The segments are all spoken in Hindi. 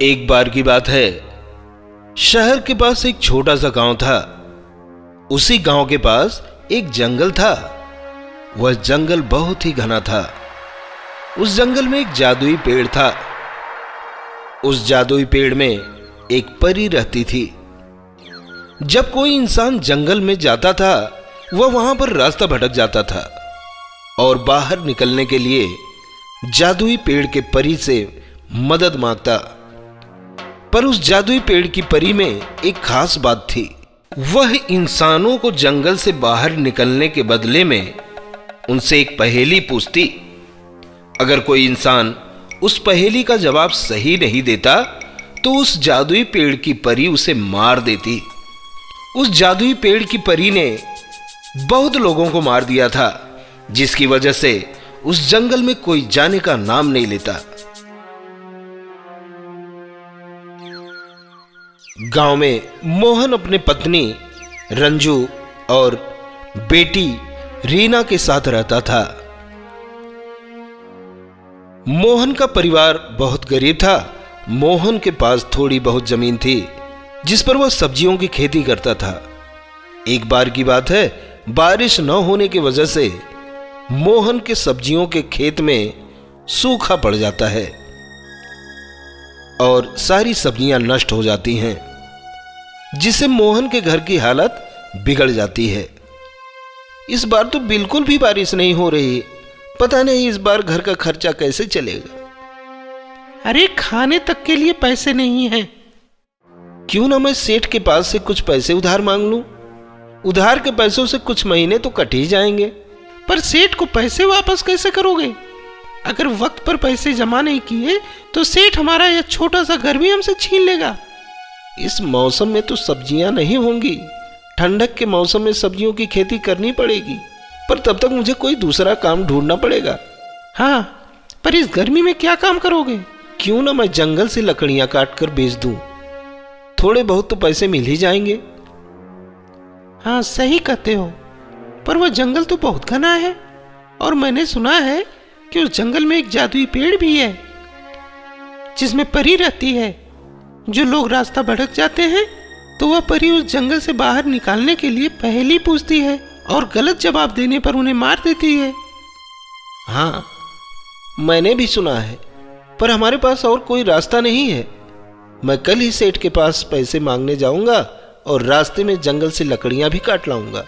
एक बार की बात है, शहर के पास एक छोटा सा गांव था। उसी गांव के पास एक जंगल था। वह जंगल बहुत ही घना था। उस जंगल में एक जादुई पेड़ था। उस जादुई पेड़ में एक परी रहती थी। जब कोई इंसान जंगल में जाता था, वह वहां पर रास्ता भटक जाता था और बाहर निकलने के लिए जादुई पेड़ के परी से मदद मांगता। पर उस जादुई पेड़ की परी में एक खास बात थी। वह इंसानों को जंगल से बाहर निकलने के बदले में उनसे एक पहेली पूछती। अगर कोई इंसान उस पहेली का जवाब सही नहीं देता तो उस जादुई पेड़ की परी उसे मार देती। उस जादुई पेड़ की परी ने बहुत लोगों को मार दिया था, जिसकी वजह से उस जंगल में कोई जाने का नाम नहीं लेता। गांव में मोहन अपने पत्नी रंजू और बेटी रीना के साथ रहता था। मोहन का परिवार बहुत गरीब था। मोहन के पास थोड़ी बहुत जमीन थी जिस पर वह सब्जियों की खेती करता था। एक बार की बात है, बारिश न होने की वजह से मोहन के सब्जियों के खेत में सूखा पड़ जाता है और सारी सब्जियां नष्ट हो जाती हैं, जिससे मोहन के घर की हालत बिगड़ जाती है। इस बार तो बिल्कुल भी बारिश नहीं हो रही। पता नहीं इस बार घर का खर्चा कैसे चलेगा। अरे खाने तक के लिए पैसे नहीं हैं। क्यों ना मैं सेठ के पास से कुछ पैसे उधार मांग लूं। उधार के पैसों से कुछ महीने तो कट ही जाएंगे। पर सेठ को पैसे वापस कैसे करोगे? अगर वक्त पर पैसे जमा नहीं किए तो सेठ हमारा यह छोटा सा घर भी हमसे छीन लेगा। इस मौसम में तो सब्जियां नहीं होंगी। ठंडक के मौसम में सब्जियों की खेती करनी पड़ेगी, पर तब तक मुझे कोई दूसरा काम ढूंढना पड़ेगा। हाँ, पर इस गर्मी में क्या काम करोगे? क्यों ना मैं जंगल से लकड़ियां काट कर बेच दूं। थोड़े बहुत तो पैसे मिल ही जाएंगे। हाँ, सही कहते हो, पर वह जंगल तो बहुत घना है और मैंने सुना है कि उस जंगल में एक जादुई पेड़ भी है जिसमें परी रहती है। जो लोग रास्ता भटक जाते हैं तो वह परी उस जंगल से बाहर निकालने के लिए पहेली पूछती है और गलत जवाब देने पर उन्हें मार देती है। हाँ, मैंने भी सुना है, पर हमारे पास और कोई रास्ता नहीं है। मैं कल ही सेठ के पास पैसे मांगने जाऊंगा और रास्ते में जंगल से लकड़ियां भी काट लाऊंगा।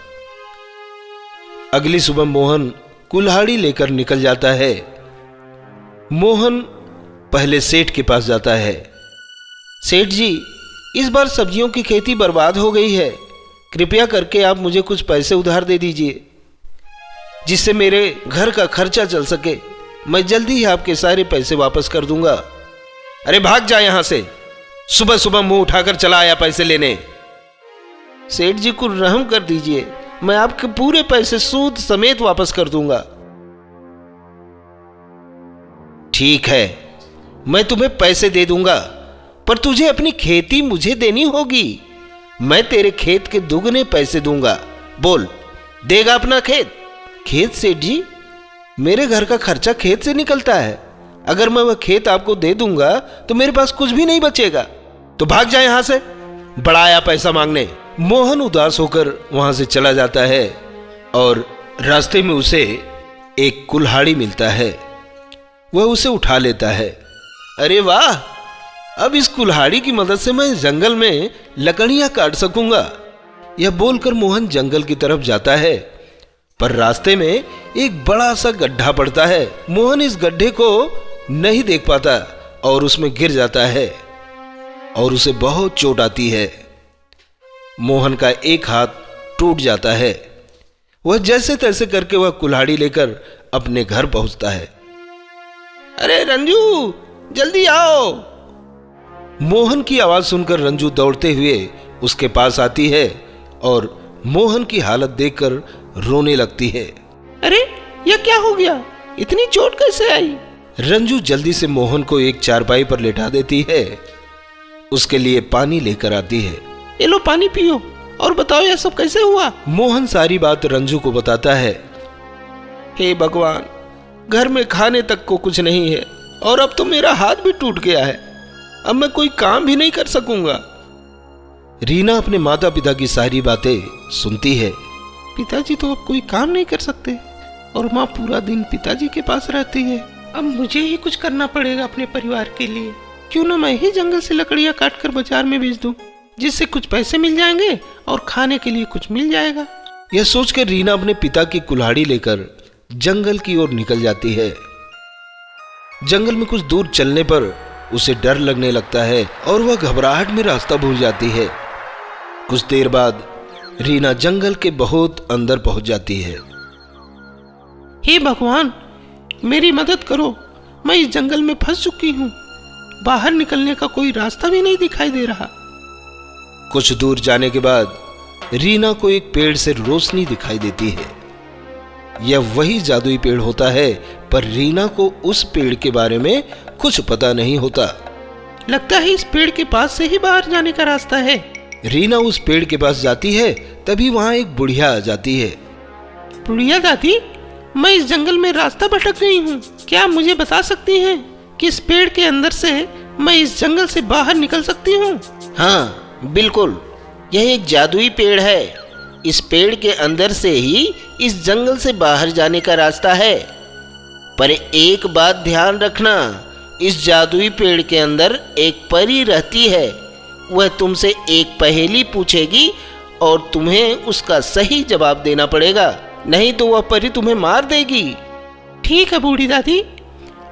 अगली सुबह मोहन कुल्हाड़ी लेकर निकल जाता है। मोहन पहले सेठ के पास जाता है। सेठ जी, इस बार सब्जियों की खेती बर्बाद हो गई है। कृपया करके आप मुझे कुछ पैसे उधार दे दीजिए, जिससे मेरे घर का खर्चा चल सके। मैं जल्दी ही आपके सारे पैसे वापस कर दूंगा। अरे भाग जा यहां से। सुबह सुबह मुंह उठाकर चला आया पैसे लेने। सेठ जी को रहम कर दीजिए, मैं आपके पूरे पैसे सूद समेत वापस कर दूंगा। ठीक है, मैं तुम्हें पैसे दे दूंगा, पर तुझे अपनी खेती मुझे देनी होगी। मैं तेरे खेत के दुगने पैसे दूंगा। बोल, देगा अपना खेत? खेत सेठ जी, मेरे घर का खर्चा खेत से निकलता है। अगर मैं वह खेत आपको दे दूंगा तो मेरे पास कुछ भी नहीं बचेगा। तो भाग जाए यहां से, बड़ा आया पैसा मांगने। मोहन उदास होकर वहां से चला जाता है और रास्ते में उसे एक कुल्हाड़ी मिलता है। वह उसे उठा लेता है। अरे वाह, अब इस कुल्हाड़ी की मदद से मैं जंगल में लकड़ियां काट सकूंगा। यह बोलकर मोहन जंगल की तरफ जाता है, पर रास्ते में एक बड़ा सा गड्ढा पड़ता है। मोहन इस गड्ढे को नहीं देख पाता और उसमें गिर जाता है और उसे बहुत चोट आती है। मोहन का एक हाथ टूट जाता है। वह जैसे तैसे करके वह कुल्हाड़ी लेकर अपने घर पहुंचता है। अरे रंजू, जल्दी आओ। मोहन की आवाज सुनकर रंजू दौड़ते हुए उसके पास आती है और मोहन की हालत देखकर रोने लगती है। अरे, यह क्या हो गया? इतनी चोट कैसे आई? रंजू जल्दी से मोहन को एक चारपाई पर लेटा देती है। उसके लिए पानी लेकर आती है। ये लो, पानी पियो और बताओ यह सब कैसे हुआ। मोहन सारी बात रंजू को बताता है। हे भगवान, घर में खाने तक को कुछ नहीं है और अब तो मेरा हाथ भी टूट गया है। अब मैं कोई काम भी नहीं कर सकूंगा। रीना अपने माता पिता की सारी बातें सुनती है। पिताजी तो अब कोई काम नहीं कर सकते और माँ पूरा दिन पिताजी के पास रहती है। अब मुझे ही कुछ करना पड़ेगा अपने परिवार के लिए। क्यों ना मैं ही जंगल से लकड़ियाँ काट कर बाजार में बेच दूं, जिससे कुछ पैसे मिल जाएंगे और खाने के लिए कुछ मिल जाएगा। यह सोचकर रीना अपने पिता की कुल्हाड़ी लेकर जंगल की ओर निकल जाती है। जंगल में कुछ दूर चलने पर उसे डर लगने लगता है और वह घबराहट में रास्ता भूल जाती है। कुछ देर बाद रीना जंगल के बहुत अंदर पहुंच जाती है। हे भगवान, मेरी मदद करो, मैं इस जंगल में फंस चुकी हूँ। बाहर निकलने का कोई रास्ता भी नहीं दिखाई दे रहा। कुछ दूर जाने के बाद रीना को एक पेड़ से रोशनी दिखाई देती है। यह वही जादुई पेड़ होता है, पर रीना को उस पेड़ के बारे में कुछ पता नहीं होता। लगता है इस पेड़ के पास से ही बाहर जाने का रास्ता है। रीना उस पेड़ के पास जाती है, तभी वहां एक बुढ़िया आ जाती है। बुढ़िया दादी, मैं इस जंगल में रास्ता भटक गई हूँ। क्या आप मुझे बता सकती हैं कि इस पेड़ के अंदर से मैं इस जंगल से बाहर निकल सकती हूँ? हाँ बिल्कुल, यह एक जादुई पेड़ है। इस पेड़ के अंदर से ही इस जंगल से बाहर जाने का रास्ता है। पर एक बात ध्यान रखना, इस जादुई पेड़ के अंदर एक परी रहती है। वह तुमसे एक पहेली पूछेगी और तुम्हें उसका सही जवाब देना पड़ेगा, नहीं तो वह परी तुम्हें मार देगी। ठीक है बूढ़ी दादी,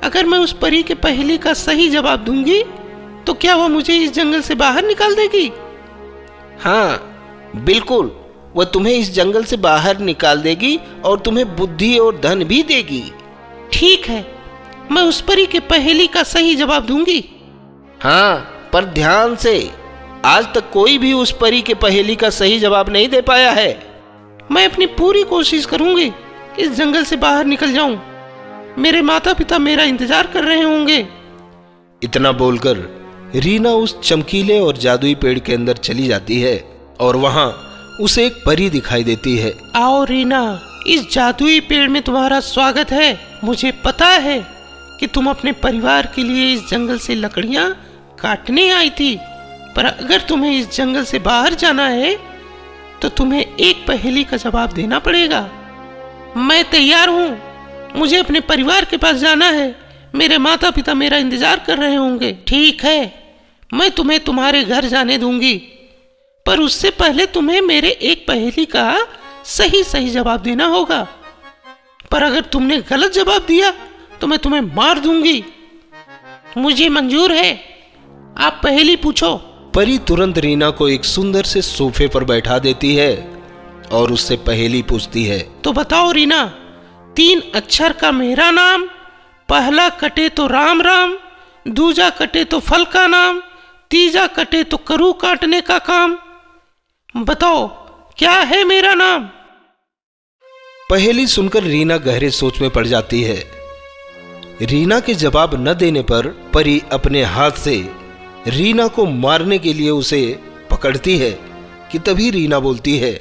अगर मैं उस परी के पहेली का सही जवाब दूंगी तो क्या वह मुझे इस जंगल से बाहर निकाल देगी? हाँ बिल्कुल, वह तुम्हें इस जंगल से बाहर निकाल देगी और तुम्हें बुद्धि और धन भी देगी। ठीक है, मैं उस परी के पहेली का सही जवाब दूंगी। हाँ, पर ध्यान से, आज तक कोई भी उस परी के पहेली का सही जवाब नहीं दे पाया है। मैं अपनी पूरी कोशिश करूंगी इस जंगल से बाहर निकल जाऊं। मेरे माता पिता मेरा इंतजार कर रहे होंगे। इतना बोलकर रीना उस चमकीले और जादुई पेड़ के अंदर चली जाती है और वहां उसे एक परी दिखाई देती है। आओ रीना, इस जादुई पेड़ में तुम्हारा स्वागत है। मुझे पता है कि तुम अपने परिवार के लिए इस जंगल से लकड़ियां काटने आई थी, पर अगर तुम्हें इस जंगल से बाहर जाना है तो तुम्हें एक पहेली का जवाब देना पड़ेगा। मैं तैयार हूँ, मुझे अपने परिवार के पास जाना है। मेरे माता पिता मेरा इंतजार कर रहे होंगे। ठीक है, मैं तुम्हें तुम्हारे घर जाने दूंगी, पर उससे पहले तुम्हें मेरे एक पहेली का सही जवाब देना होगा। पर अगर तुमने गलत जवाब दिया तो मैं तुम्हें मार दूंगी। मुझे मंजूर है, आप पहेली पूछो। परी तुरंत रीना को एक सुंदर से सोफे पर बैठा देती है और उससे पहेली पूछती है। तो बताओ रीना, 3 अक्षर का मेरा नाम, पहला कटे तो राम राम, दूजा कटे तो फल का नाम, तीजा कटे तो करू काटने का काम। बताओ क्या है मेरा नाम? पहेली सुनकर रीना गहरे सोच में पड़ जाती है। रीना के जवाब न देने पर परी अपने हाथ से रीना को मारने के लिए उसे पकड़ती है कि तभी रीना बोलती है,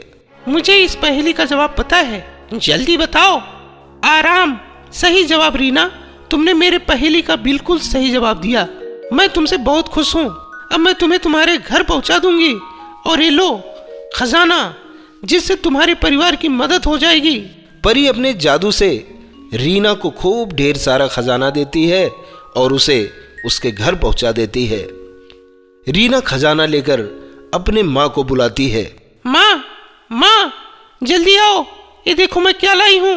मुझे इस पहेली का जवाब पता है, जल्दी बताओ। आराम, सही जवाब रीना, तुमने मेरे पहेली का बिल्कुल सही जवाब दिया। मैं तुमसे बहुत खुश हूँ। अब मैं तुम्हें तुम्हारे घर पहुँचा दूंगी और ये लो खजाना, जिससे तुम्हारे परिवार की मदद हो जाएगी। परी अपने जादू से रीना को खूब ढेर सारा खजाना देती है और उसे उसके घर पहुंचा देती है। रीना खजाना लेकर अपने माँ को बुलाती है। माँ, माँ, जल्दी आओ, ये देखो मैं क्या लाई हूँ।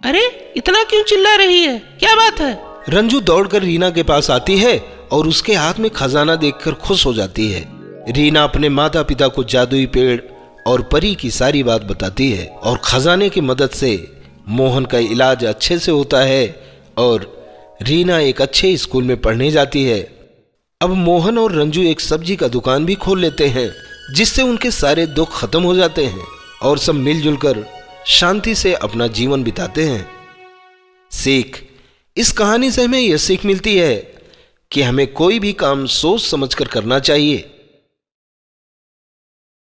अरे इतना क्यों चिल्ला रही है, क्या बात है? रंजू दौड़कर रीना के पास आती है और उसके हाथ में खजाना देखकर खुश हो जाती है। रीना अपने माता पिता को जादुई पेड़ और परी की सारी बात बताती है और खजाने की मदद से मोहन का इलाज अच्छे से होता है और रीना एक अच्छे स्कूल में पढ़ने जाती है। अब मोहन और रंजू एक सब्जी का दुकान भी खोल लेते हैं, जिससे उनके सारे दुख खत्म हो जाते हैं और सब मिलजुल कर शांति से अपना जीवन बिताते हैं। सीख, इस कहानी से हमें यह सीख मिलती है कि हमें कोई भी काम सोच समझकर करना चाहिए।